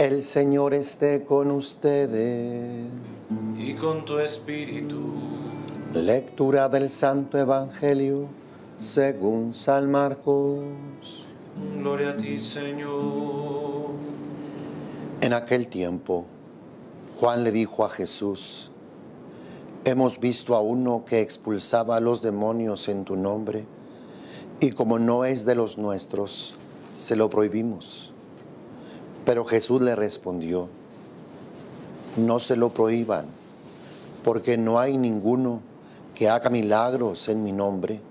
El Señor esté con ustedes. Y con tu espíritu. Lectura del Santo Evangelio según San Marcos. Gloria a ti, Señor. En aquel tiempo, Juan le dijo a Jesús: hemos visto a uno que expulsaba a los demonios en tu nombre, y como no es de los nuestros, se lo prohibimos. Pero Jesús le respondió: no se lo prohíban, porque no hay ninguno que haga milagros en mi nombre,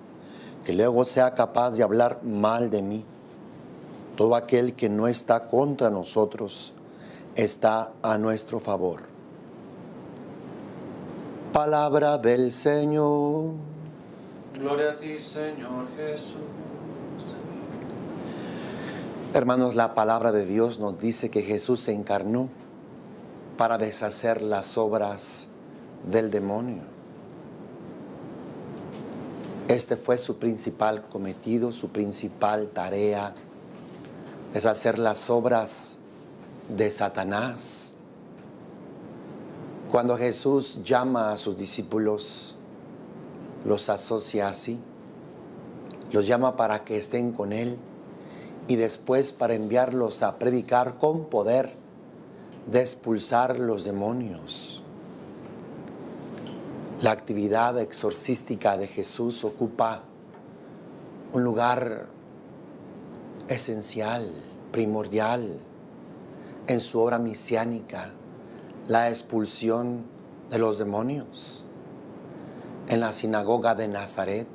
que luego sea capaz de hablar mal de mí. Todo aquel que no está contra nosotros está a nuestro favor. Palabra del Señor. Gloria a ti, Señor Jesús. Hermanos, la palabra de Dios nos dice que Jesús se encarnó para deshacer las obras del demonio. Este fue su principal cometido, su principal tarea: deshacer las obras de Satanás. Cuando Jesús llama a sus discípulos, los asocia así, los llama para que estén con Él y después para enviarlos a predicar con poder de expulsar los demonios. La actividad exorcística de Jesús ocupa un lugar esencial, primordial en su obra misiánica, la expulsión de los demonios. En la sinagoga de Nazaret,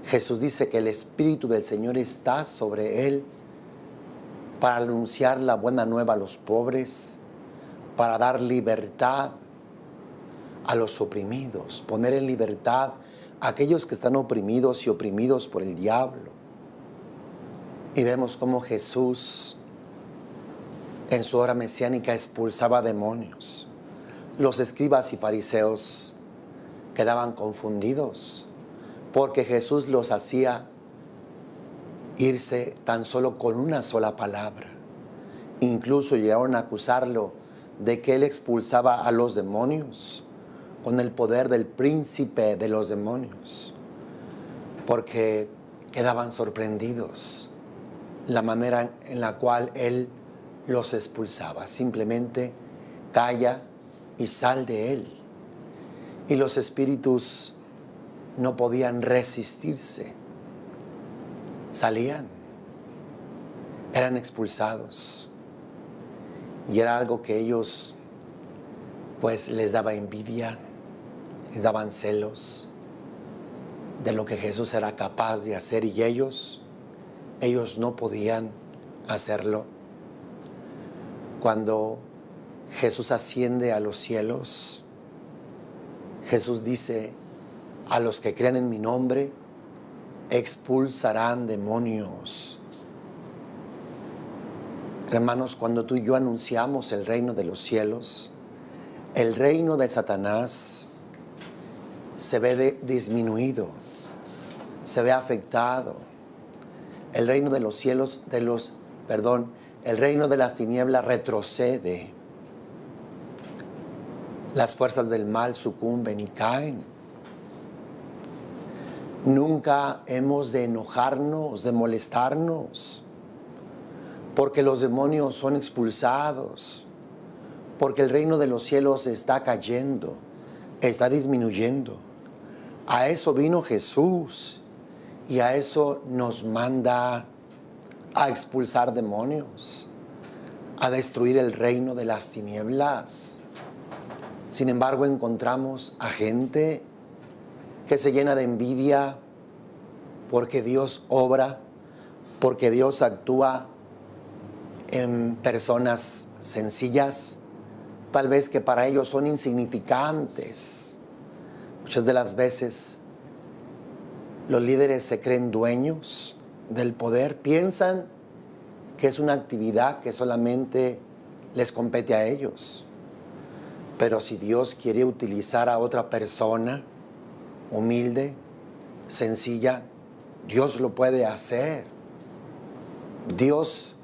Jesús dice que el Espíritu del Señor está sobre él para anunciar la buena nueva a los pobres, para dar libertad a los oprimidos, poner en libertad a aquellos que están oprimidos y oprimidos por el diablo. Y vemos cómo Jesús en su obra mesiánica expulsaba demonios. Los escribas y fariseos quedaban confundidos porque Jesús los hacía irse tan solo con una sola palabra. Incluso llegaron a acusarlo de que él expulsaba a los demonios con el poder del príncipe de los demonios, porque quedaban sorprendidos la manera en la cual él los expulsaba. Simplemente calla y sal de él. Y los espíritus no podían resistirse. Salían, eran expulsados. Y era algo que ellos pues les daba envidia, les daban celos de lo que Jesús era capaz de hacer, y ellos no podían hacerlo. Cuando Jesús asciende a los cielos, Jesús dice: a los que crean en mi nombre expulsarán demonios. Hermanos, cuando tú y yo anunciamos el reino de los cielos, el reino de Satanás se ve disminuido, se ve afectado. El reino de los cielos, el reino de las tinieblas retrocede. Las fuerzas del mal sucumben y caen. Nunca hemos de enojarnos, de molestarnos, porque los demonios son expulsados, porque el reino de los cielos está cayendo, está disminuyendo. A eso vino Jesús y a eso nos manda: a expulsar demonios, a destruir el reino de las tinieblas. Sin embargo, encontramos a gente que se llena de envidia porque Dios obra, porque Dios actúa en personas sencillas, tal vez que para ellos son insignificantes. Muchas de las veces los líderes se creen dueños del poder, piensan que es una actividad que solamente les compete a ellos. Pero si Dios quiere utilizar a otra persona humilde, sencilla, Dios lo puede hacer. Dios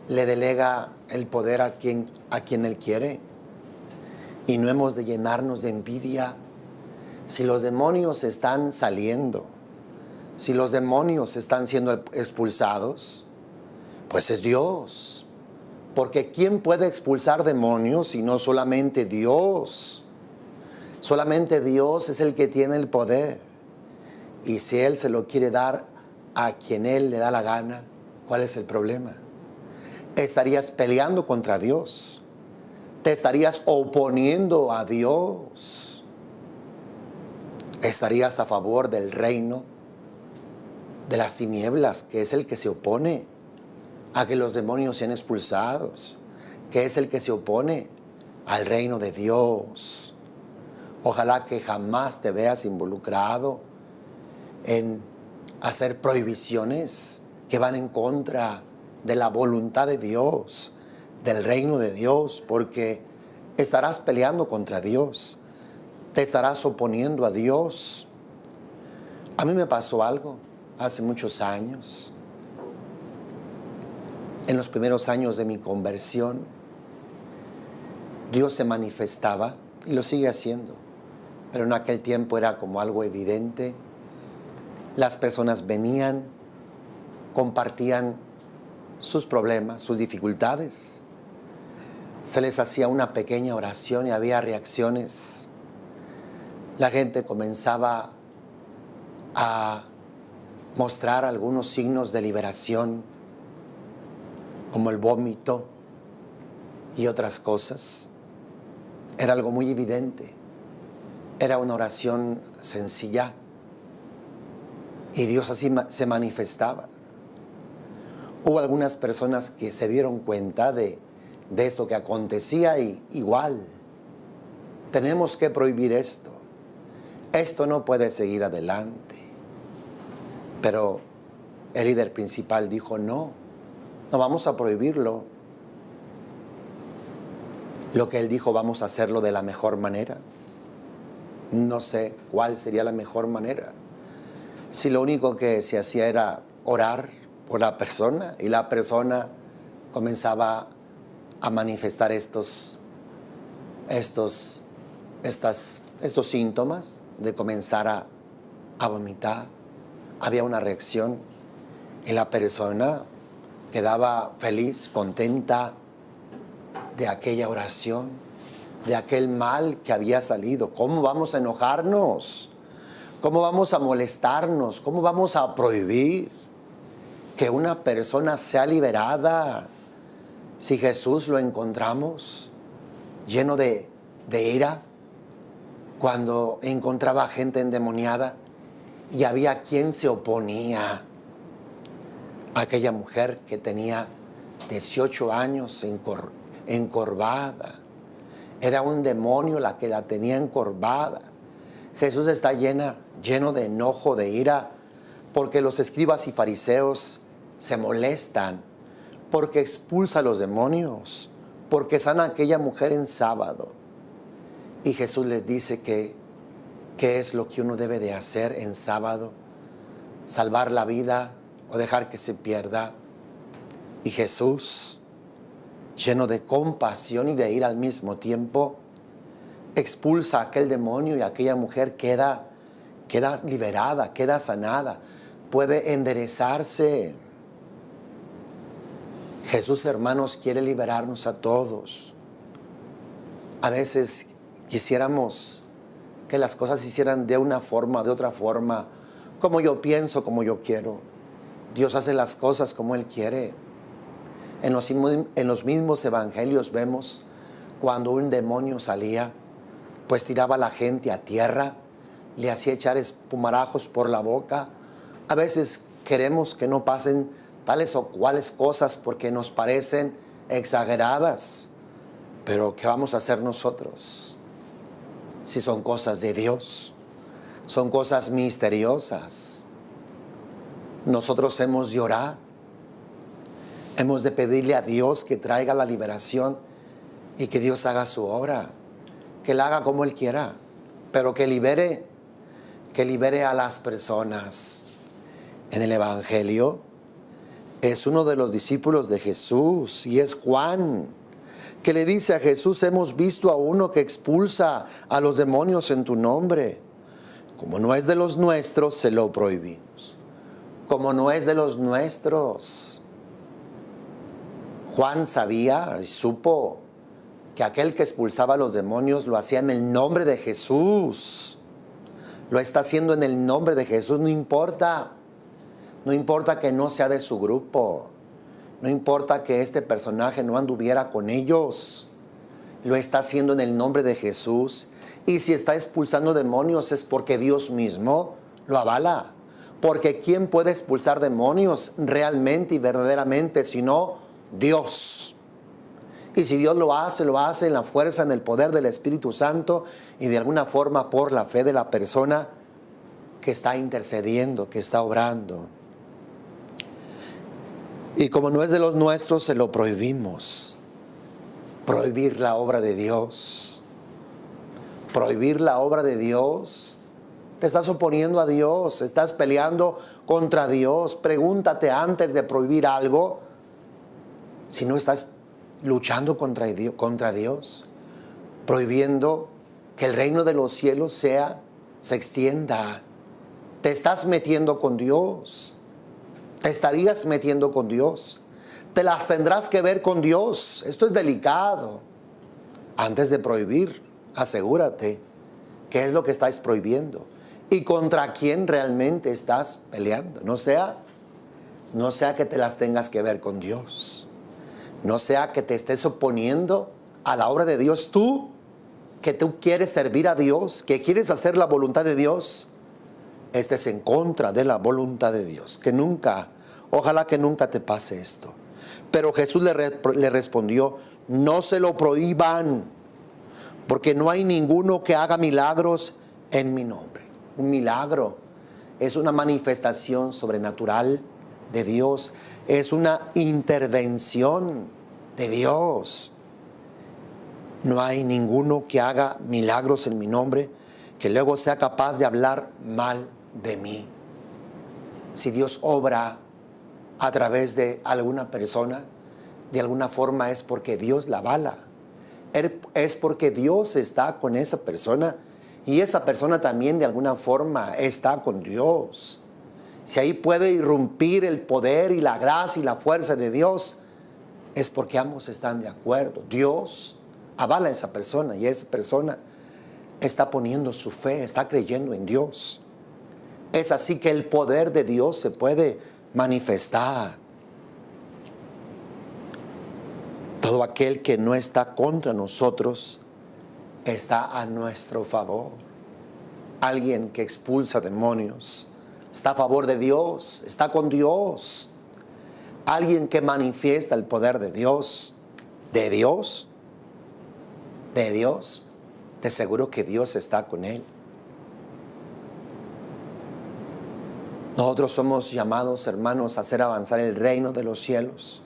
le delega el poder a quien Él quiere. Y no hemos de llenarnos de envidia. Si los demonios están saliendo, si los demonios están siendo expulsados, pues es Dios. Porque ¿quién puede expulsar demonios si no solamente Dios? Solamente Dios es el que tiene el poder. Y si Él se lo quiere dar a quien Él le da la gana, ¿cuál es el problema? Estarías peleando contra Dios. Te estarías oponiendo a Dios. Estarías a favor del reino de las tinieblas, que es el que se opone a que los demonios sean expulsados, que es el que se opone al reino de Dios. Ojalá que jamás te veas involucrado en hacer prohibiciones que van en contra de la voluntad de Dios, del reino de Dios, porque estarás peleando contra Dios, te estarás oponiendo a Dios. A mí me pasó algo hace muchos años. En los primeros años de mi conversión, Dios se manifestaba y lo sigue haciendo, pero en aquel tiempo era como algo evidente. Las personas venían, compartían sus problemas, sus dificultades. Se les hacía una pequeña oración y había reacciones. La gente comenzaba a mostrar algunos signos de liberación, como el vómito y otras cosas. Era algo muy evidente. Era una oración sencilla. Y Dios así se manifestaba. Hubo algunas personas que se dieron cuenta de esto que acontecía y igual. Tenemos que prohibir esto. Esto no puede seguir adelante. Pero el líder principal dijo, no vamos a prohibirlo. Lo que él dijo, vamos a hacerlo de la mejor manera. No sé cuál sería la mejor manera. Si lo único que se hacía era orar por la persona y la persona comenzaba a manifestar estos síntomas de comenzar a vomitar. Había una reacción y la persona quedaba feliz, contenta de aquella oración, de aquel mal que había salido. ¿Cómo vamos a enojarnos? ¿Cómo vamos a molestarnos? ¿Cómo vamos a prohibir que una persona sea liberada? Si Jesús lo encontramos lleno de ira, cuando encontraba gente endemoniada y había quien se oponía a aquella mujer que tenía 18 años encorvada. Era un demonio la que la tenía encorvada. Jesús está lleno de enojo, de ira, porque los escribas y fariseos se molestan, porque expulsa a los demonios, porque sana a aquella mujer en sábado. Y Jesús les dice que qué es lo que uno debe de hacer en sábado, salvar la vida o dejar que se pierda. Y Jesús, lleno de compasión y de ira al mismo tiempo, expulsa a aquel demonio y aquella mujer queda liberada, queda sanada, puede enderezarse. Jesús, hermanos, quiere liberarnos a todos. A veces quisiéramos que las cosas se hicieran de una forma, de otra forma, como yo pienso, como yo quiero. Dios hace las cosas como Él quiere. En los mismos evangelios vemos cuando un demonio salía, pues tiraba a la gente a tierra, le hacía echar espumarajos por la boca. A veces queremos que no pasen tales o cuales cosas porque nos parecen exageradas. Pero ¿qué vamos a hacer nosotros? Si son cosas de Dios, son cosas misteriosas. Nosotros hemos de orar, hemos de pedirle a Dios que traiga la liberación y que Dios haga su obra, que la haga como Él quiera, pero que libere a las personas. En el Evangelio Es uno de los discípulos de Jesús y es Juan, que le dice a Jesús: hemos visto a uno que expulsa a los demonios en tu nombre. Como no es de los nuestros, se lo prohibimos. Como no es de los nuestros. Juan sabía y supo que aquel que expulsaba a los demonios lo hacía en el nombre de Jesús. Lo está haciendo en el nombre de Jesús, no importa. No importa que no sea de su grupo. No importa que este personaje no anduviera con ellos. Lo está haciendo en el nombre de Jesús. Y si está expulsando demonios es porque Dios mismo lo avala. Porque ¿quién puede expulsar demonios realmente y verdaderamente sino Dios? Y si Dios lo hace en la fuerza, en el poder del Espíritu Santo y de alguna forma por la fe de la persona que está intercediendo, que está obrando. Y como no es de los nuestros, se lo prohibimos. Prohibir la obra de Dios. Prohibir la obra de Dios. Te estás oponiendo a Dios, estás peleando contra Dios. Pregúntate antes de prohibir algo si no estás luchando contra Dios. Prohibiendo que el reino de los cielos se extienda. Te estás metiendo con Dios. Te estarías metiendo con Dios. Te las tendrás que ver con Dios. Esto es delicado. Antes de prohibir, asegúrate qué es lo que estás prohibiendo y contra quién realmente estás peleando. No sea que te las tengas que ver con Dios. No sea que te estés oponiendo a la obra de Dios. Que tú quieres servir a Dios, que quieres hacer la voluntad de Dios, estés en contra de la voluntad de Dios. Ojalá que nunca te pase esto. Pero Jesús le respondió: no se lo prohíban, porque no hay ninguno que haga milagros en mi nombre. Un milagro es una manifestación sobrenatural de Dios, es una intervención de Dios. No hay ninguno que haga milagros en mi nombre que luego sea capaz de hablar mal de mí. Si Dios obra a través de alguna persona, de alguna forma es porque Dios la avala. Es porque Dios está con esa persona y esa persona también de alguna forma está con Dios. Si ahí puede irrumpir el poder y la gracia y la fuerza de Dios, es porque ambos están de acuerdo. Dios avala a esa persona y esa persona está poniendo su fe, está creyendo en Dios. Es así que el poder de Dios se puede manifestar. Todo aquel que no está contra nosotros está a nuestro favor. Alguien que expulsa demonios está a favor de Dios, está con Dios. Alguien que manifiesta el poder de Dios, te aseguro que Dios está con él. Nosotros somos llamados, hermanos, a hacer avanzar el reino de los cielos.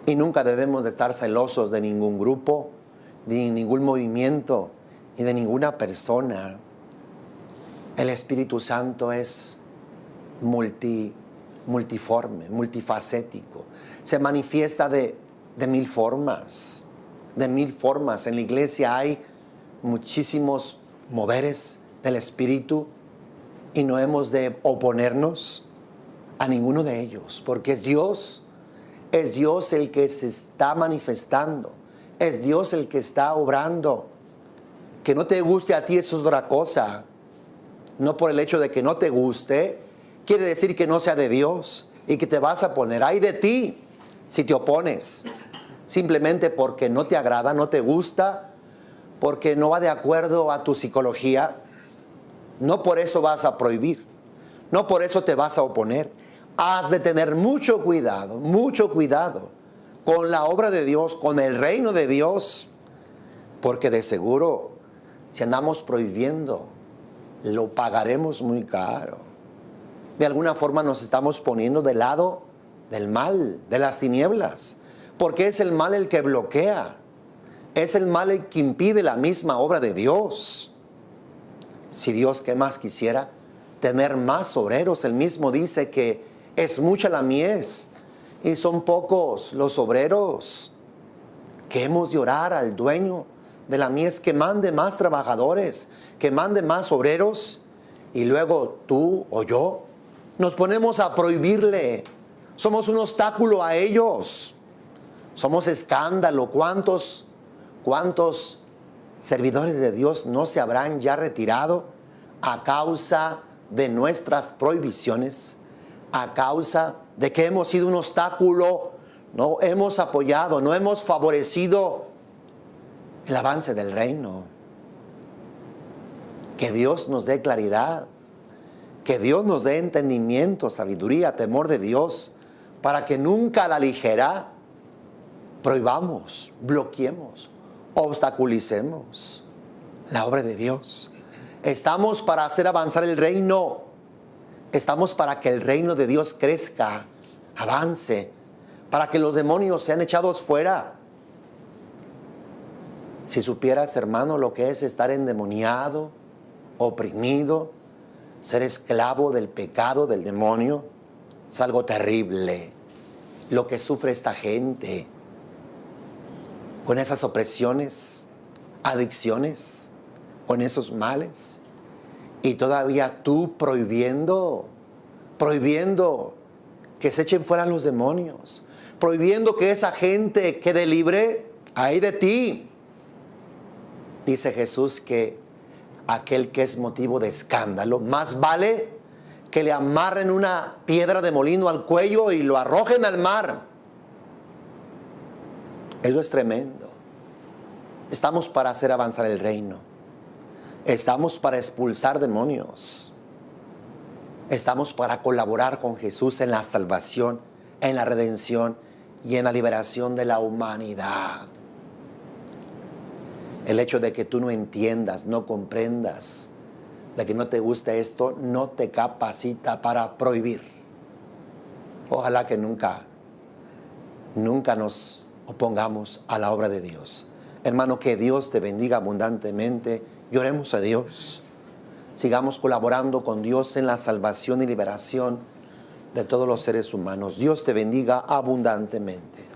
Y nunca debemos de estar celosos de ningún grupo, de ningún movimiento y de ninguna persona. El Espíritu Santo es multiforme, multifacético. Se manifiesta de mil formas. De mil formas. En la iglesia hay muchísimos moveres del Espíritu y no hemos de oponernos a ninguno de ellos, porque es Dios el que se está manifestando, es Dios el que está obrando. Que no te guste a ti, eso es otra cosa. No por el hecho de que no te guste, quiere decir que no sea de Dios y que te vas a poner. Ay de ti si te opones, simplemente porque no te agrada, no te gusta, porque no va de acuerdo a tu psicología. No por eso vas a prohibir, no por eso te vas a oponer. Has de tener mucho cuidado con la obra de Dios, con el reino de Dios, porque de seguro, si andamos prohibiendo, lo pagaremos muy caro. De alguna forma nos estamos poniendo del lado del mal, de las tinieblas, porque es el mal el que bloquea, es el mal el que impide la misma obra de Dios. Si Dios, ¿qué más quisiera? Tener más obreros. Él mismo dice que es mucha la mies, Y son pocos los obreros que hemos de orar al dueño de la mies que mande más trabajadores, que mande más obreros. Y luego tú o yo nos ponemos a prohibirle. Somos un obstáculo a ellos. Somos escándalo. ¿Cuántos servidores de Dios no se habrán ya retirado a causa de nuestras prohibiciones? A causa de que hemos sido un obstáculo, no hemos apoyado, no hemos favorecido el avance del reino. Que Dios nos dé claridad, que Dios nos dé entendimiento, sabiduría, temor de Dios, para que nunca a la ligera prohibamos, bloqueemos, obstaculicemos la obra de Dios. Estamos para hacer avanzar el reino. Estamos para que el reino de Dios crezca, avance, para que los demonios sean echados fuera. Si supieras, hermano, lo que es estar endemoniado, oprimido, ser esclavo del pecado, del demonio, es algo terrible. Lo que sufre esta gente con esas opresiones, adicciones, con esos males. Y todavía tú prohibiendo que se echen fuera los demonios, prohibiendo que esa gente quede libre. Ay de ti. Dice Jesús que aquel que es motivo de escándalo, más vale que le amarren una piedra de molino al cuello y lo arrojen al mar. Eso es tremendo. Estamos para hacer avanzar el reino. Estamos para expulsar demonios. Estamos para colaborar con Jesús en la salvación, en la redención y en la liberación de la humanidad. El hecho de que tú no entiendas, no comprendas, de que no te guste esto, no te capacita para prohibir. Ojalá que nunca nos opongamos a la obra de Dios. Hermano, que Dios te bendiga abundantemente. Y oremos a Dios. Sigamos colaborando con Dios en la salvación y liberación de todos los seres humanos. Dios te bendiga abundantemente.